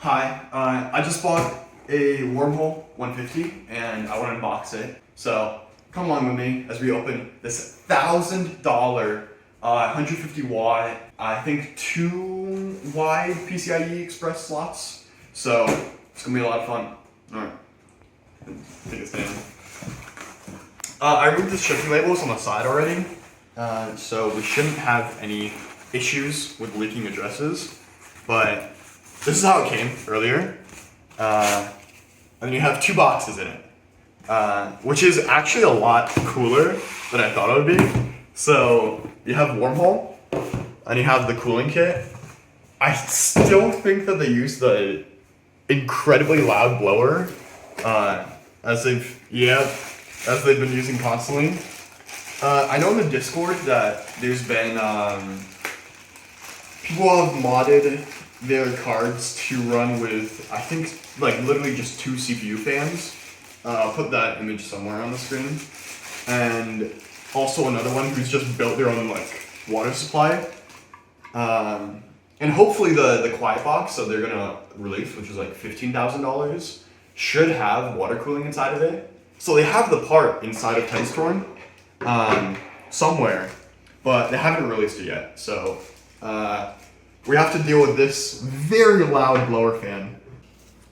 Hi, I just bought a Wormhole 150 and I want to unbox it. So come along with me as we open this $1,000 150 watt, I think 2 wide PCIe Express slots. So it's gonna be a lot of fun. Alright, take it down. I removed the shipping labels on the side already, so we shouldn't have any issues with leaking addresses, but this is how it came earlier. And then you have 2 boxes in it, which is actually a lot cooler than I thought it would be. So you have Wormhole, and you have the cooling kit. I still think that they use the incredibly loud blower, as they've been using constantly. I know in the Discord that there's been people have modded their cards to run with, I think, like literally just 2 CPU fans. I'll put that image somewhere on the screen. And also another one who's just built their own like water supply. And hopefully the quiet box that they're gonna release, which is like $15,000, should have water cooling inside of it. So they have the part inside of Tenstorrent somewhere, but they haven't released it yet. So we have to deal with this very loud blower fan.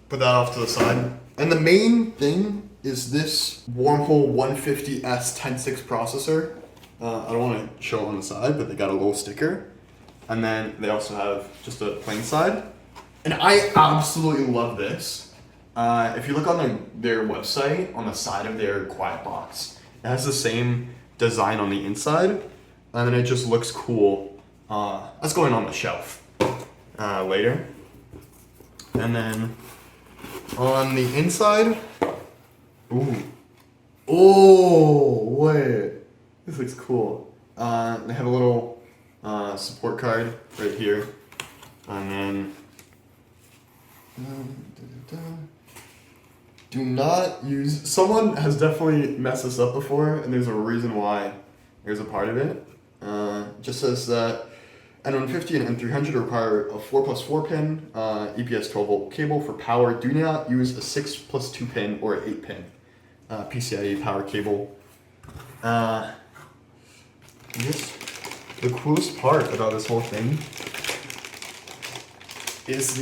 Put that off to the side. And the main thing is this Wormhole 150s 10.6 processor. I don't want to show it on the side, but they got a little sticker. And then they also have just a plain side. And I absolutely love this. If you look on their website, on the side of their quiet box, it has the same design on the inside, and then it just looks cool. That's going on the shelf later. And then on the inside, wait, this looks cool. They have a little support card right here, and then do not use. Someone has definitely messed this up before, and there's a reason why. There's a part of it. Just says that n150 and n300 require a 4+4 pin EPS 12-volt cable for power. Do not use a 6+2 pin or an 8 pin PCIe power cable. I guess the coolest part about this whole thing is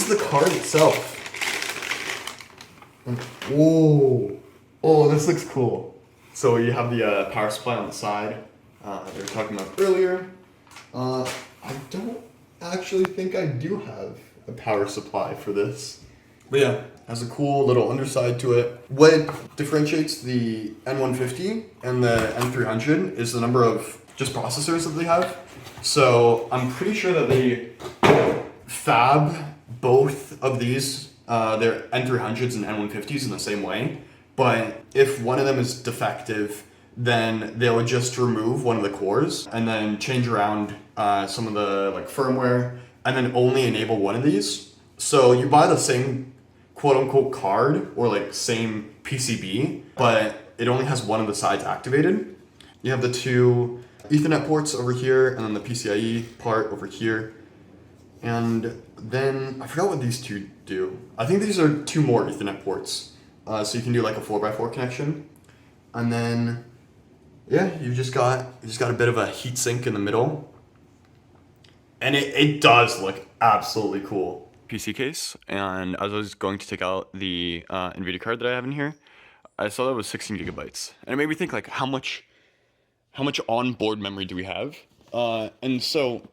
the card itself. And, this looks cool. So you have the power supply on the side they were talking about earlier. I don't actually think I do have a power supply for this. But yeah, has a cool little underside to it. What differentiates the n150 and the n300 is the number of just processors that they have. So I'm pretty sure that they fab both of these, their n300s and n150s in the same way. But if one of them is defective, then they would just remove one of the cores and then change around some of the like firmware and then only enable one of these. So you buy the same quote unquote card or like same PCB, but it only has one of the sides activated. You have the 2 Ethernet ports over here and then the PCIe part over here. And then I forgot what these 2 do. I think these are 2 more Ethernet ports. So you can do like a 4x4 connection. And then, yeah, you just got a bit of a heat sink in the middle. And it does look absolutely cool. PC case, and as I was going to take out the NVIDIA card that I have in here, I saw that it was 16 gigabytes. And it made me think like how much onboard memory do we have? And so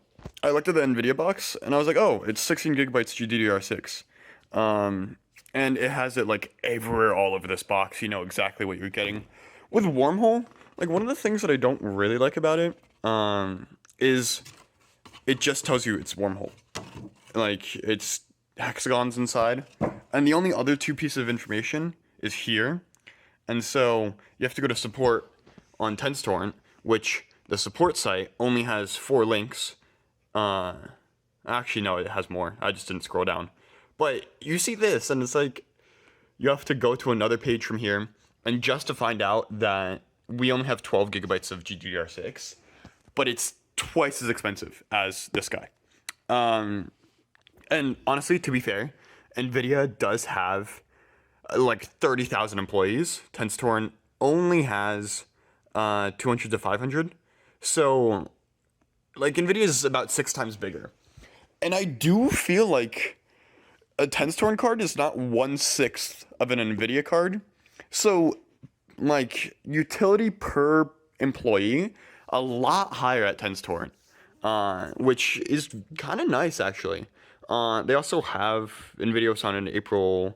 I looked at the NVIDIA box and I was like, oh, it's 16 gigabytes GDDR6. And it has it like everywhere all over this box. You know exactly what you're getting. With Wormhole, like one of the things that I don't really like about it is it just tells you it's Wormhole. Like it's hexagons inside. And the only other 2 pieces of information is here. And so you have to go to support on Tenstorrent, which the support site only has 4 links. Actually, no, it has more. I just didn't scroll down. But you see this, and it's like, you have to go to another page from here, and just to find out that we only have 12 gigabytes of GDDR6, but it's twice as expensive as this guy. And honestly, to be fair, NVIDIA does have like 30,000 employees. Tenstorrent only has 200 to 500. So, like, NVIDIA is about 6 times bigger. And I do feel like a Tenstorrent card is not 1/6 of an NVIDIA card. So, like, utility per employee, a lot higher at Tenstorrent, which is kind of nice, actually. They also have NVIDIA was founded in April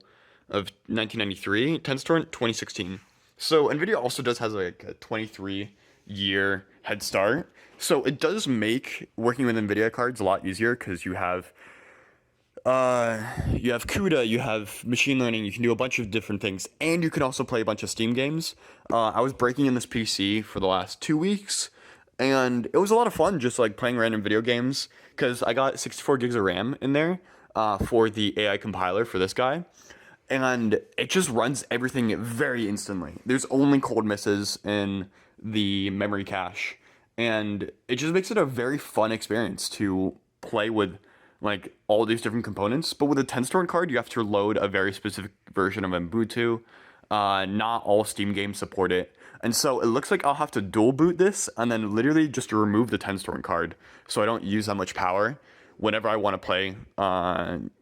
of 1993, Tenstorrent 2016. So NVIDIA also has like a 23-year head start. So it does make working with NVIDIA cards a lot easier because you have CUDA, you have machine learning, you can do a bunch of different things, and you can also play a bunch of Steam games. I was breaking in this PC for the last 2 weeks, and it was a lot of fun just like playing random video games because I got 64 gigs of RAM in there for the AI compiler for this guy, and it just runs everything very instantly. There's only cold misses in the memory cache, and it just makes it a very fun experience to play with like all these different components. But with a Tenstorrent card, you have to load a very specific version of Ubuntu. Not all Steam games support it. And so it looks like I'll have to dual boot this and then literally just remove the Tenstorrent card so I don't use that much power whenever I want to play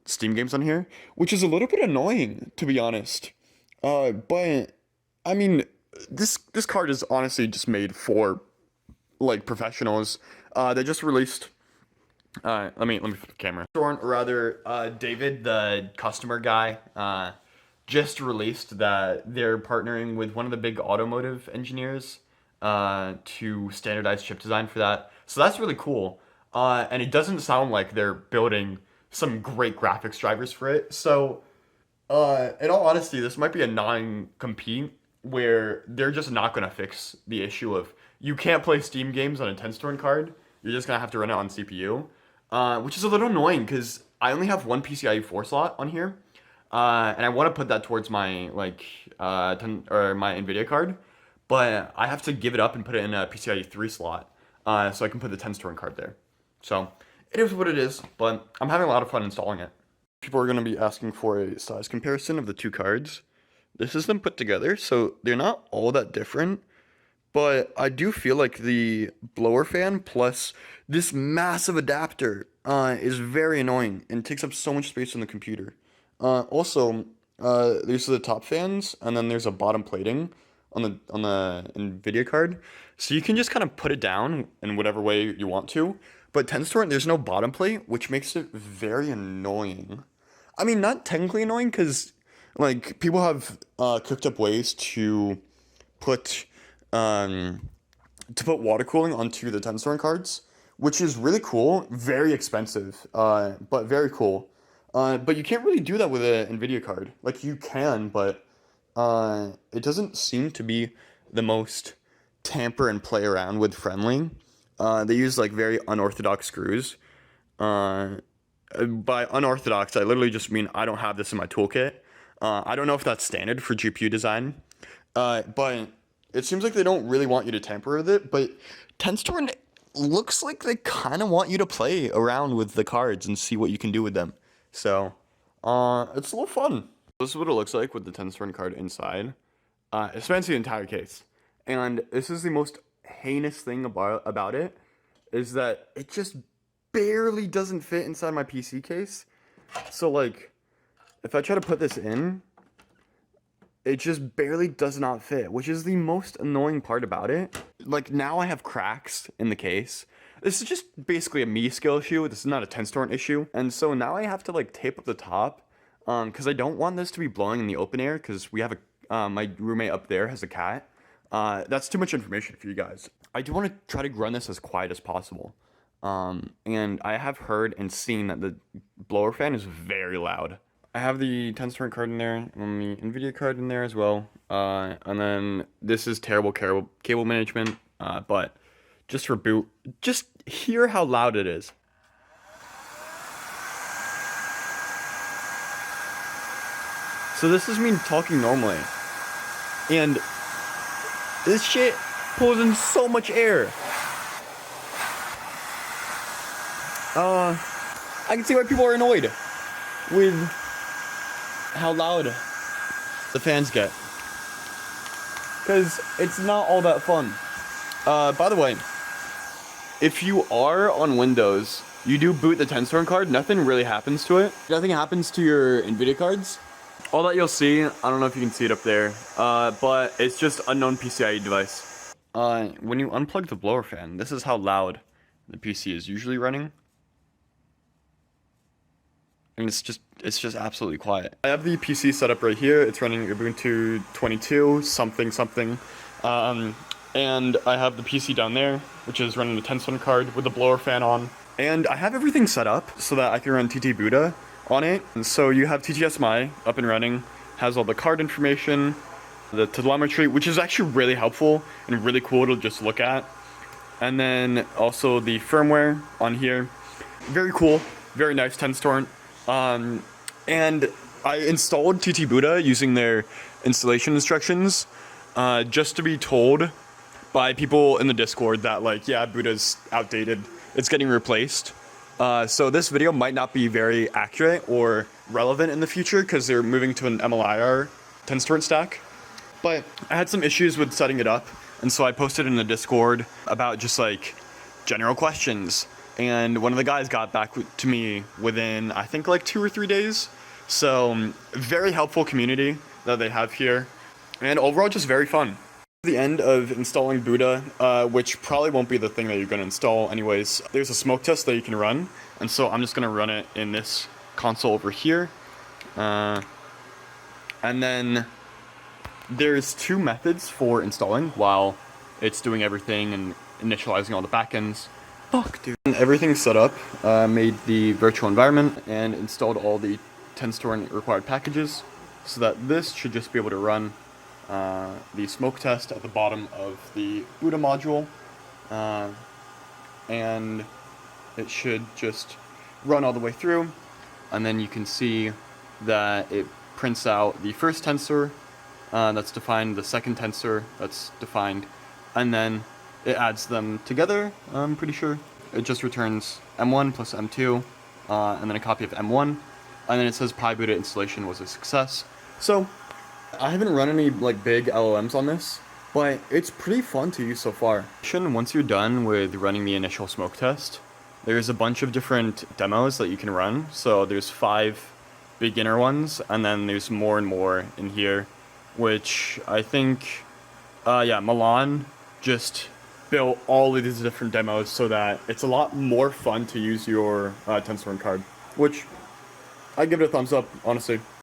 Steam games on here, which is a little bit annoying, to be honest. But I mean, this card is honestly just made for like professionals. They just released. Let me flip the camera. Or rather, David, the customer guy, just released that they're partnering with one of the big automotive engineers to standardize chip design for that. So that's really cool. And it doesn't sound like they're building some great graphics drivers for it. So, in all honesty, this might be a non-compete where they're just not going to fix the issue of you can't play Steam games on a Tenstorrent card. You're just going to have to run it on CPU. Which is a little annoying because I only have one PCIe 4 slot on here, and I want to put that towards my my NVIDIA card, but I have to give it up and put it in a PCIe 3 slot, so I can put the Tenstorrent card there. So it is what it is, but I'm having a lot of fun installing it. People are going to be asking for a size comparison of the two cards. This is them put together, so they're not all that different. But I do feel like the blower fan plus this massive adapter is very annoying and takes up so much space on the computer. Also, these are the top fans, and then there's a bottom plating on the NVIDIA card. So you can just kind of put it down in whatever way you want to. But Tenstorrent, there's no bottom plate, which makes it very annoying. I mean, not technically annoying, because like people have cooked up ways to put water cooling onto the Tenstorrent cards, which is really cool, very expensive, but very cool. But you can't really do that with an NVIDIA card. Like, you can, but it doesn't seem to be the most tamper and play around with friendly. They use, like, very unorthodox screws. By unorthodox, I literally just mean I don't have this in my toolkit. I don't know if that's standard for GPU design, but it seems like they don't really want you to tamper with it, but Tenstorrent looks like they kind of want you to play around with the cards and see what you can do with them. So, it's a little fun. This is what it looks like with the Tenstorrent card inside. It spans the entire case. And this is the most heinous thing about it, is that it just barely doesn't fit inside my PC case. So, like, if I try to put this in, it just barely does not fit, which is the most annoying part about it. Like, now I have cracks in the case. This is just basically a me skill issue. This is not a Tenstorrent issue. And so now I have to, like, tape up the top, because I don't want this to be blowing in the open air, because we have my roommate up there has a cat. That's too much information for you guys. I do want to try to run this as quiet as possible. And I have heard and seen that the blower fan is very loud. I have the Tenstorrent card in there, and the NVIDIA card in there as well. And then this is terrible cable management, but just for boot, just hear how loud it is. So this is me talking normally, and this shit pulls in so much air. I can see why people are annoyed with how loud the fans get. Because it's not all that fun. By the way, if you are on Windows, you do boot the Tenstorrent card, nothing really happens to it. Nothing happens to your NVIDIA cards. All that you'll see, I don't know if you can see it up there, but it's just unknown PCIe device. When you unplug the blower fan, this is how loud the PC is usually running. And it's just absolutely quiet. I have the PC set up right here. It's running Ubuntu 22 something. And I have the PC down there, which is running the Tenstorrent card with the blower fan on. And I have everything set up so that I can run TT Buddha on it. And so you have TTSMI up and running, has all the card information, the telemetry, which is actually really helpful and really cool to just look at. And then also the firmware on here. Very cool, very nice Tenstorrent. And I installed TT Buddha using their installation instructions, just to be told by people in the Discord that, like, yeah, Buddha's outdated, it's getting replaced. So this video might not be very accurate or relevant in the future because they're moving to an MLIR Tenstorrent stack. But I had some issues with setting it up, and so I posted in the Discord about just like general questions. And one of the guys got back to me within, I think, like 2 or 3 days. So very helpful community that they have here, and overall just very fun. The end of installing Buddha, which probably won't be the thing that you're going to install anyways. There's a smoke test that you can run, and so I'm just going to run it in this console over here. And then there's 2 methods for installing while it's doing everything and initializing all the backends. Fuck, dude. Everything's set up, made the virtual environment, and installed all the Tenstorrent required packages, so that this should just be able to run the smoke test at the bottom of the Buddha module, and it should just run all the way through, and then you can see that it prints out the first tensor that's defined, the second tensor that's defined, and then it adds them together. I'm pretty sure it just returns M1 plus M2, and then a copy of M1, and then it says PyBuddha installation was a success. So I haven't run any like big LLMs on this, but it's pretty fun to use so far. Once you're done with running the initial smoke test, there's a bunch of different demos that you can run. So there's 5 beginner ones, and then there's more and more in here, which I think, Milan just built all of these different demos so that it's a lot more fun to use your Tenstorrent card, which I give it a thumbs up, honestly.